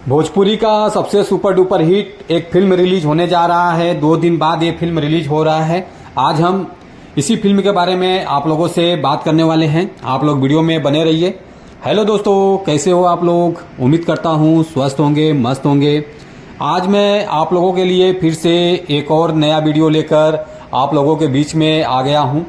भोजपुरी का सबसे super duper hit एक फिल्म रिलीज होने जा रहा है। 2 दिन बाद ये फिल्म रिलीज हो रहा है। आज हम इसी फिल्म के बारे में आप लोगों से बात करने वाले हैं। आप लोग वीडियो में बने रहिए। हेलो दोस्तों, कैसे हो आप लोग? उम्मीद करता हूँ स्वस्थ होंगे, मस्त होंगे। आज मैं आप लोगों के लिए फिर से एक और नया वीडियो लेकर आप लोगों के बीच में आ गया हूँ।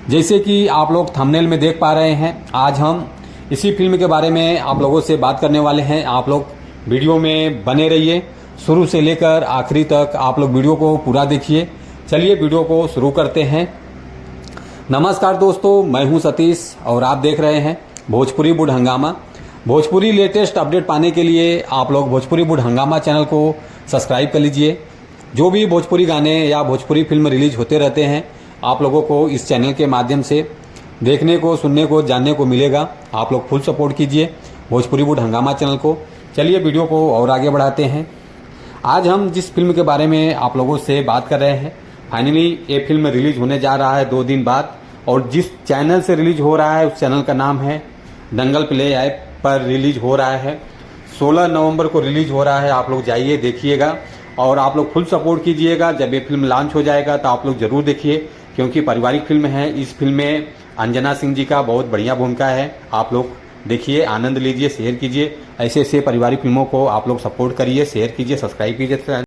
जैसे कि आप लोग थंबनेल में देख पा रहे हैं, आज हम इसी फिल्म के बारे में आप लोगों से बात करने वाले हैं। आप लोग वीडियो में बने रहिए, शुरू से लेकर आखिरी तक आप लोग वीडियो को पूरा देखिए। चलिए वीडियो को शुरू करते हैं। नमस्कार दोस्तों, मैं हूं सतीश और आप देख रहे हैं भोजपुरी बुढ़ हंगामा। भोजपुरी लेटेस्ट अपडेट पाने के लिए आप लोग भोजपुरी बुढ़ हंगामा चैनल को सब्सक्राइब कर लीजिए। जो भी भोजपुरी गाने या भोजपुरी फिल्म रिलीज होते रहते हैं, आप लोगों को इस चैनल के माध्यम से देखने को, सुनने को, जानने को मिलेगा। आप लोग फुल सपोर्ट कीजिए भोजपुरी बुढ़ हंगामा चैनल को। चलिए वीडियो को और आगे बढ़ाते हैं। आज हम जिस फिल्म के बारे में आप लोगों से बात कर रहे हैं, फाइनली ये फिल्म रिलीज होने जा रहा है 2 दिन बाद। और जिस चैनल से रिलीज हो रहा है उस चैनल का नाम है दंगल प्ले ऐप पर रिलीज हो रहा है। 16 नवंबर को रिलीज हो रहा है। आप लोग जाइए, देखिएगा और आप लोग फुल सपोर्ट कीजिएगा। जब ये फिल्म लॉन्च हो जाएगा तो आप लोग जरूर देखिए, क्योंकि पारिवारिक फिल्म है। इस फिल्म में अंजना सिंह जी का बहुत बढ़िया भूमिका है। आप लोग देखिए, आनंद लीजिए, शेयर कीजिए। ऐसे ऐसे पारिवारिक फिल्मों को आप लोग सपोर्ट करिए, शेयर कीजिए, सब्सक्राइब कीजिए।